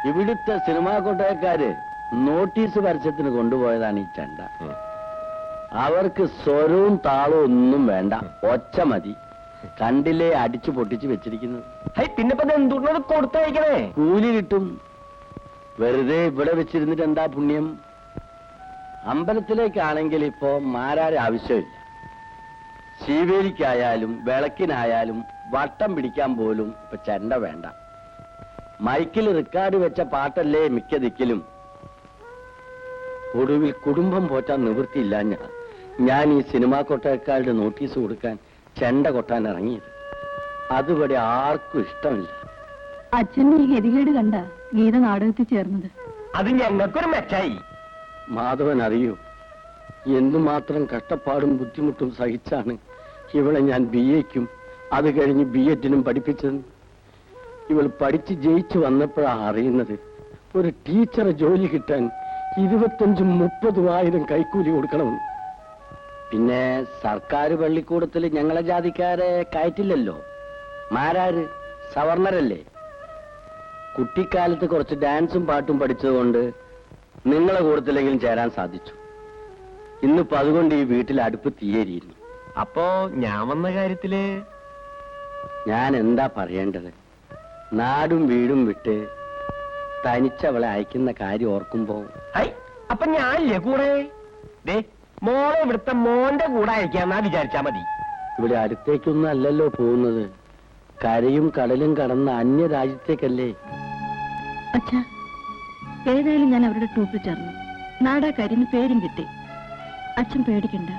ഇവിടുത്തെ cinema കൊട്ടയക്കാര് notice പരസ്യത്തിന് കൊണ്ടുപോയതാണ് ഈ ചെണ്ട. അവർക്ക് സ്വരവും താളവും ഒന്നും വേണ്ട, ഒച്ച മതി. കണ്ടില്ലേ അടിച്ചു പൊട്ടിച്ച് വെച്ചിരിക്കുന്നത്. പിന്നെ എന്തുകൊണ്ടത് കൊടുത്തയക്കണേ? കൂലി കിട്ടും. വെറുതെ ഇവിടെ വെച്ചിരുന്നിട്ട് എന്താ പുണ്യം? അമ്പലത്തിലേക്കാണെങ്കിൽ ഇപ്പോ മാരാരെ ആവശ്യമില്ല. ശീവേലിക്കായാലും വിളക്കിനായാലും വട്ടം പിടിക്കാൻ പോലും ഇപ്പൊ ചെണ്ട വേണ്ട. മൈക്കിൽ റെക്കോർഡ് വെച്ച പാട്ടല്ലേ മിക്ക ദിക്കിലും. ഒടുവിൽ കുടുംബം പോറ്റാൻ നിവൃത്തിയില്ല ഞാൻ ഈ സിനിമാ കൊട്ടയക്കാരുടെ നോട്ടീസ് കൊടുക്കാൻ ചെണ്ട കൊട്ടാൻ ഇറങ്ങിയത്. അതുവരെ ആർക്കും ഇഷ്ടമില്ല. അച്ഛന്റെ ഈ ഗതികേട് കണ്ട ഗീത നാടകത്തിൽ ചേർന്നത്. അത് ഞങ്ങൾക്കൊരു മെച്ചായി. മാധവൻ അറിയൂ, എന്തുമാത്രം കഷ്ടപ്പാടും ബുദ്ധിമുട്ടും സഹിച്ചാണ് ഇവളെ ഞാൻ BA-ക്കും അത് കഴിഞ്ഞ് B.Ed-നും പഠിപ്പിച്ചത്. ഇവൾ പഠിച്ച് ജയിച്ചു വന്നപ്പോഴാണ് അറിയുന്നത് ഒരു ടീച്ചറെ ജോലി കിട്ടാൻ 25-30 കൈക്കൂലി കൊടുക്കണമെന്ന്. പിന്നെ സർക്കാർ പള്ളിക്കൂടത്തിൽ ഞങ്ങളെ ജാതിക്കാരെ കയറ്റില്ലല്ലോ. മാരാര് സവർണരല്ലേ. കുട്ടിക്കാലത്ത് കുറച്ച് ഡാൻസും പാട്ടും പഠിച്ചതുകൊണ്ട് നിങ്ങളെ കൂടത്തിലെങ്കിലും ചേരാൻ സാധിച്ചു. ഇന്നിപ്പോ അതുകൊണ്ട് ഈ വീട്ടിൽ അടുപ്പ് തീയേരിയിരുന്നു. അപ്പോ ഞാൻ വന്ന കാര്യത്തില് ഞാൻ എന്താ പറയേണ്ടത്? നാടും വീടും വിട്ട് തനിച്ചവളെ അയക്കുന്ന കാര്യം ഓർക്കുമ്പോ അപ്പൊ ഞാനില്ലേ കൂടെ? മോളെ ഇവിടുത്തെ മോന്റെ കൂടെ അയക്കാന്നാ വിചാരിച്ചാ മതി. ഇവിടെ അടുത്തേക്കൊന്നും അല്ലല്ലോ പോകുന്നത്, കരയും കടലും കടന്ന അന്യരാജ്യത്തേക്കല്ലേ. അച്ഛാ, ഏതായാലും ഞാൻ അവരുടെ ട്രൂപ്പിൽ ചേർന്നു. നാടാക്കാരിന് പേരും കിട്ടി. അച്ഛൻ പേടിക്കണ്ട.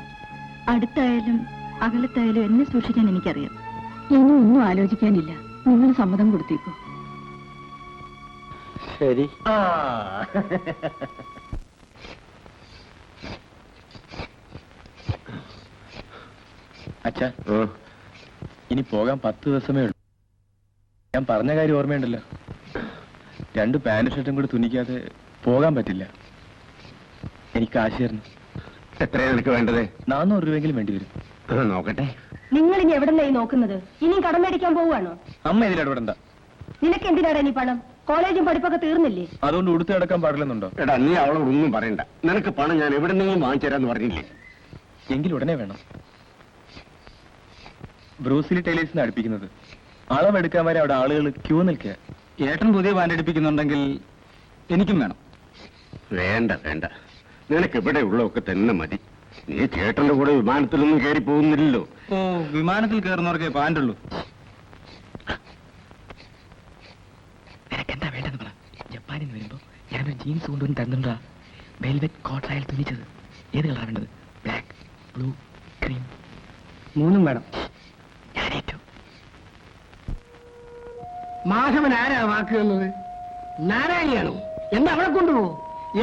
അടുത്തായാലും അകലത്തായാലും എന്നെ സൂക്ഷിക്കാൻ എനിക്കറിയാം. ഇനി ഒന്നും ആലോചിക്കാനില്ല. നിങ്ങൾ സമ്മതം കൊടുത്തേക്കോ. ശരി. അച്ഛാ, ഇനി പോകാൻ 10 ദിവസമേ ഉള്ളൂ. ഞാൻ പറഞ്ഞ കാര്യം ഓർമ്മയുണ്ടല്ലോ, 2 പാന്റ് ഷർട്ടും കൂടി തുന്നിക്കാതെ പോകാൻ പറ്റില്ല. എനിക്ക് ആശ തരണം. എത്രയാണ് നിനക്ക് വേണ്ടത്? 400 രൂപയെങ്കിലും വേണ്ടി വരും. നോക്കട്ടെ. നിങ്ങൾ ഇനി എവിടെന്നായി നോക്കുന്നത്? ഇനിയും കടം മേടിക്കാൻ പോവുകയാണോ? അമ്മ ഇതിലിടപെടണ്ട. നിനക്ക് എന്തിനാടാ ഇനി പണം? കോളേജും പഠിപ്പൊക്കെ തീർന്നില്ലേ? അതുകൊണ്ട് ഉടുത്ത് കിടക്കാൻ പാടില്ലെന്നുണ്ടോ? എടാ, നീ അവളെ ഒന്നും പറയണ്ട. നിനക്ക് പണം ഞാൻ എവിടെ നിന്നെങ്കിലും വാങ്ങിച്ചു തരാന്ന് പറഞ്ഞില്ലേ? എങ്കിൽ ഉടനെ വേണം. ബ്രൂസിലി ടൈലേഴ്സിന് അടുപ്പിക്കുന്നത്. അളവെടുക്കാൻ വരെ അവിടെ ആളുകൾ ക്യൂ നിൽക്കുക. ഏട്ടൻ പുതിയ പാൻറ് അടിപ്പിക്കുന്നുണ്ടെങ്കിൽ എനിക്കും വേണം. വേണ്ട വേണ്ട, നിനക്ക് ഇവിടെ ഉള്ളതൊക്കെ തന്നെ മതി. നീ ചേട്ടന്റെ കൂടെ വിമാനത്തിലൊന്നും കയറി പോകുന്നില്ലല്ലോ. ഓ, വിമാനത്തിൽ കയറുന്നവർക്കേ പാൻറ്റുള്ളൂ. നിനക്കെന്താ വേണ്ടെന്ന് പറ. ജപ്പാനിൽ നിന്ന് വരുമ്പോ ഞാനൊരു ജീൻസ് കൊണ്ടുവന്ന് തന്നിട്ടാ വെൽവെറ്റ് കോട്ടറായാൽ തുന്നിച്ചത്. ഏത് കളറാ വേണ്ടത്? Black, blue, cream? 3 വേണം. ഞാനേറ്റു. മാധവൻ ആരാ വാക്ക് തന്നത്? നാരായണിയാണോ? എന്താ അവളെ കൊണ്ടുപോകും?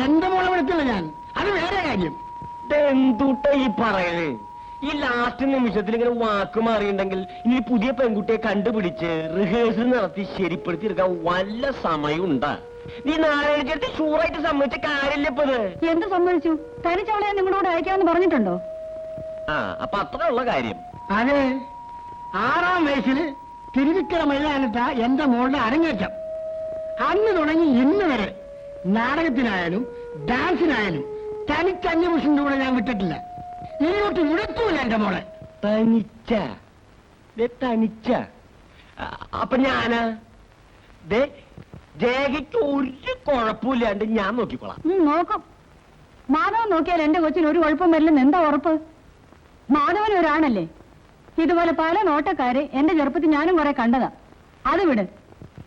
എന്റെ മോളെ വിളിക്കില്ല ഞാൻ. അത് വേറെ കാര്യം. എന്തുട്ട ഈ പറയണേ? ഈ ലാസ്റ്റ് നിമിഷത്തിൽ ഇങ്ങനെ വാക്ക് മാറിയിട്ടുണ്ടെങ്കിൽ ഇനി പുതിയ പെൺകുട്ടിയെ കണ്ടുപിടിച്ച് റിഹേഴ്സൽ നടത്തി ശരിപ്പെടുത്തി എടുക്കാൻ വല്ല സമയമുണ്ടാ? നീ നാരായണ ചേർത്ത് ഷൂറായിട്ട് സമ്മതിച്ച കാര്യമില്ല ഇപ്പൊ ഇത്. എന്ത് സമ്മതിച്ചു? തനിച്ചവളെ നിങ്ങളോട് അയക്കാമെന്ന് പറഞ്ഞിട്ടുണ്ടോ? അപ്പൊ അത്ര ഉള്ള കാര്യം. അതെ, 6ാം വയസ്സില് തിരുവിക്കര മൈതാനത്ത എന്റെ മോളുടെ അരങ്ങേറ്റം. അന്ന് തുടങ്ങി ഇന്ന് വരെ നാടകത്തിനായാലും ഡാൻസിനായാലും തനിച്ച് 5 വർഷത്തിന്റെ കൂടെ ഞാൻ വിട്ടിട്ടില്ല. ഇങ്ങോട്ട് വിടത്തൂല എന്റെ മോളെ. തനിച്ച തനിച്ച. അപ്പൊ ഞാന് ജയക്ക് ഒരു കുഴപ്പമില്ലാണ്ട് ഞാൻ നോക്കിക്കോളാം. നോക്കും. മാധവൻ നോക്കിയാൽ എന്റെ കൊച്ചിന് ഒരു കുഴപ്പം വരില്ലെന്ന് എന്താ ഉറപ്പ്? മാധവൻ ഒരാണല്ലേ. ഇതുപോലെ പല നോട്ടക്കാരെ എന്റെ ചെറുപ്പത്തിൽ ഞാനും കുറെ കണ്ടതാ. അത് വിട്.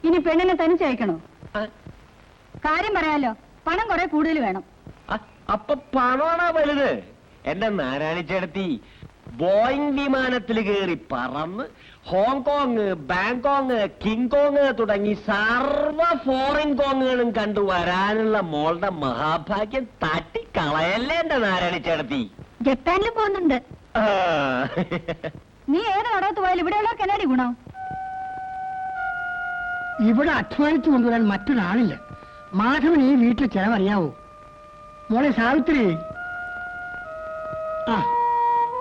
ഇനി പെണ്ണിനെ തനിച്ചയക്കണോ? കാര്യം പറയാലോ, പണം കുറെ കൂടുതൽ വേണം. അപ്പൊ പണമാണോ വലുത്? എന്റെ നാരായണി ചേട്ടത്തി ബോയിങ് വിമാനത്തിൽ കയറി പറന്ന് ഹോങ്കോങ്, ബാങ്കോങ്, കിങ്കോങ് തുടങ്ങി സർവ ഫോറിൻ കോങ്ങുകളും കണ്ടു വരാനുള്ള മോളുടെ മഹാഭാഗ്യം തട്ടിക്കളയല്ലേ എന്റെ നാരായണി ചേട്ടത്തി? ജപ്പാനിൽ പോകുന്നുണ്ട്. നീ ഏത് നടത്ത് പോയാലും ഇവിടെയുള്ളവർക്ക് എന്നാടി ഗുണം? ഇവിടെ അധ്വാനിച്ചു കൊണ്ടുവരാൻ മറ്റൊരാളില്ല. മാധവൻ ഈ വീട്ടിൽ ചെലവറിയാവോ? മോളെ സാവിത്രി,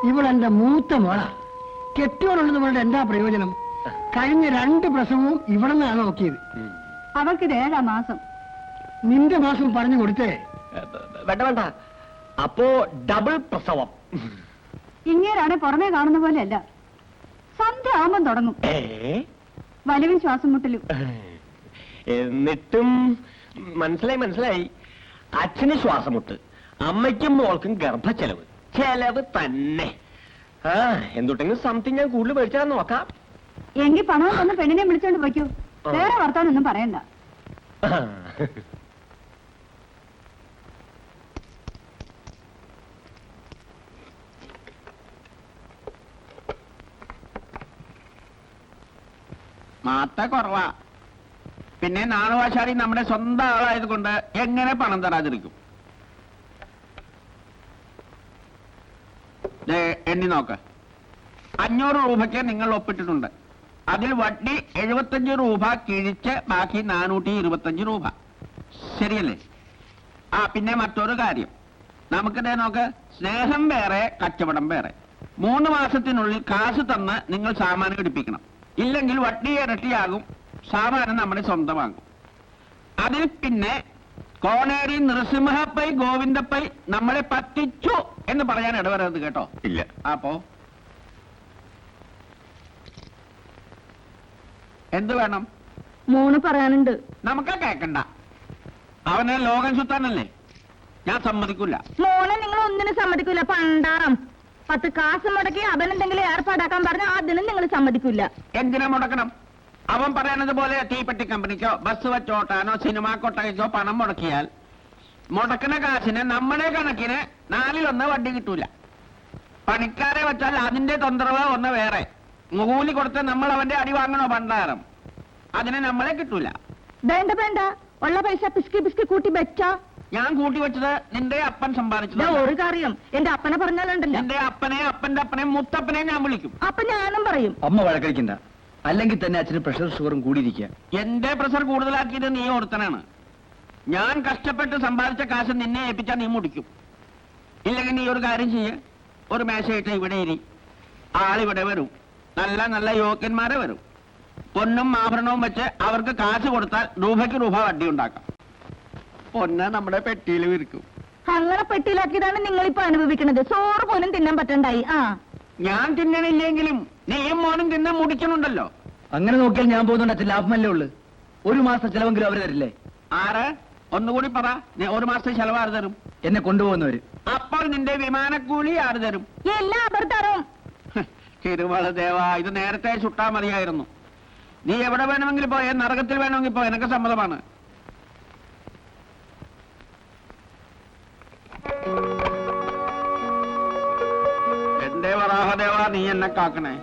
ഇവളെന്റെ മൂത്ത മോള. കെട്ടിയോളുള്ളത് കൊണ്ട് എന്താ പ്രയോജനം? കഴിഞ്ഞ 2 പ്രസവവും ഇവിടെ നിന്നാണ് നോക്കിയത്. അവൾക്കിത് 7ാം മാസം. നിന്റെ മാസം പറഞ്ഞു കൊടുത്തേ. വേണ്ട വേണ്ട, അപ്പോ ഡബിൾ പ്രസവം. ഇങ്ങേരാണ് പുറമേ കാണുന്ന പോലെയല്ല. സന്ധ്യ ആവുമ്പം തുടങ്ങും വലിവും ശ്വാസം മുട്ടലും. എന്നിട്ടും മനസ്സിലായി. അച്ഛന് ശ്വാസമുട്ട്, അമ്മയ്ക്കും മോൾക്കും ഗർഭച്ചെലവ്. ചെലവ് തന്നെ. എന്തുട്ടെങ്കിലും സംതിങ് ഞാൻ കൂടുതൽ മേടിച്ചാൽ നോക്കാം. എങ്കിൽ പണവും തന്ന് പെണ്ണിനെ വിളിച്ചോണ്ട് വയ്ക്കൂ. വേറെ വർത്താനൊന്നും പറയണ്ട. മാത്ത കുറവാ. പിന്നെ നാണുവാശാരി നമ്മുടെ സ്വന്തം ആളായത് കൊണ്ട് എങ്ങനെ പണം തരാതിരിക്കും? എണ്ണി നോക്ക്. 500 രൂപയ്ക്ക് നിങ്ങൾ ഒപ്പിട്ടിട്ടുണ്ട്. അതിൽ വട്ടി 75 രൂപ കിഴിച്ച് ബാക്കി 425 രൂപ. ശരിയല്ലേ? പിന്നെ മറ്റൊരു കാര്യം, നമുക്കിതേ നോക്ക്. സ്നേഹം വേറെ, കച്ചവടം വേറെ. 3 മാസത്തിനുള്ളിൽ കാശ് തന്ന് നിങ്ങൾ സാമാനം എടുപ്പിക്കണം. ഇല്ലെങ്കിൽ വട്ടി ഇരട്ടിയാകും, സാമാനം നമ്മുടെ സ്വന്തമാകും. അതിൽ പിന്നെ കോണേരി നൃസിംഹപ്പൈ ഗോവിന്ദപ്പൈ നമ്മളെ പറ്റിച്ചു എന്ന് പറയാൻ ഇടവരരുത് കേട്ടോ. ഇല്ല. അപ്പോ എന്ത് വേണം? 3 പറയാനുണ്ട്. നമുക്ക് കേക്കണ്ട. അവനെ ലോകം സുത്താനല്ലേ, ഞാൻ സമ്മതിക്കൂല. മോനെ നിങ്ങൾ ഒന്നിനും സമ്മതിക്കൂല. പണ്ടാറം 10 കാശ് മുടക്കി അവനെന്തെങ്കിലും ഏർപ്പാടാക്കാൻ പറഞ്ഞാൽ അതിനും നിങ്ങൾ സമ്മതിക്കൂല. എന്തിനാ മുടക്കണം? അവൻ പറയണത് പോലെ തീപ്പെട്ടി കമ്പനിക്കോ ബസ് വെച്ചോട്ടാനോ സിനിമാ കൊട്ടകയ്ക്കോ പണം മുടക്കിയാൽ മുടക്കണ കാശിന് നമ്മുടെ കണക്കിന് 1/4 വണ്ടി കിട്ടൂല. പണിക്കാരെ വെച്ചാൽ അതിന്റെ തൊന്തരവ് ഒന്ന് വേറെ. കൂലി കൊടുത്ത് നമ്മൾ അവന്റെ അടി വാങ്ങണോ പണ്ടാരം? അതിന് നമ്മളെ കിട്ടൂല. വേണ്ട വേണ്ട, ഉള്ള പൈസ പിസ്കി പിസ്കി കൂട്ടി വെച്ചാ. ഞാൻ കൂട്ടി വെച്ചത് നിന്റെ അപ്പൻ സമ്പാദിച്ചത്. ഒരു കാര്യം എന്റെ അപ്പനെ പറഞ്ഞാലുണ്ടല്ലോ, നിന്റെ അപ്പനെ അപ്പന്റെ അപ്പനെയും മുത്തപ്പനെയും ഞാൻ വിളിക്കും. അപ്പൊ ഞാനും പറയും. അമ്മ വഴക്കടിക്കണ്ട. അല്ലെങ്കിൽ തന്നെ അച്ഛന് പ്രഷർ ഷുഗറും കൂടിയിരിക്കുക. എന്റെ പ്രഷർ കൂടുതലാക്കിയത് നീ ഓർത്തനാണ്. ഞാൻ കഷ്ടപ്പെട്ട് സമ്പാദിച്ച കാശ് നിന്നെ ഏൽപ്പിച്ചാൽ നീ മുടിക്കും. ഇല്ലെങ്കിൽ നീ ഒരു കാര്യം ചെയ്യ്, ഒരു മേശയിട്ട് ഇവിടെ ഇരി. ആളിവിടെ വരും, നല്ല നല്ല യോഗ്യന്മാരെ വരും. പൊന്നും ആഭരണവും വെച്ച് അവർക്ക് കാശ് കൊടുത്താൽ രൂപയ്ക്ക് രൂപ വട്ടി ഉണ്ടാക്കാം. പൊന്ന് നമ്മുടെ പെട്ടിയിൽ വിരിക്കും. അങ്ങനെ പെട്ടിയിലാക്കിയതാണ് നിങ്ങളിപ്പോ അനുഭവിക്കുന്നത്. ചോറ് പോലും തിന്നാൻ പറ്റണ്ടായി. ഞാൻ തിന്നണില്ലെങ്കിലും നീയും മോനും തിന്നാൻ മുടിക്കണുണ്ടല്ലോ. അങ്ങനെ നോക്കിയാൽ ഞാൻ പോകുന്നുണ്ട് അച്ഛൻ, ലാഭമല്ലേ ഉള്ളു. 1 മാസം ചെലവെങ്കിലും അവര് തരില്ലേ? ആറ്? ഒന്നുകൂടി പറ. 1 മാസത്തെ ചെലവ് ആര് തരും? എന്നെ കൊണ്ടുപോകുന്നവര്. അപ്പോൾ നിന്റെ വിമാനക്കൂലി ആര് തരും? എല്ലാം അവർ തരും. തിരുവള ദേവ, ഇത് നേരത്തെ ചുട്ടാ മതിയായിരുന്നു. നീ എവിടെ വേണമെങ്കിൽ പോയ, നരകത്തിൽ വേണമെങ്കിൽ പോയ, എനിക്ക് സമ്മതമാണ്. എന്റെ വരാഹദേവ, നീ എന്നെ കാക്കണേ.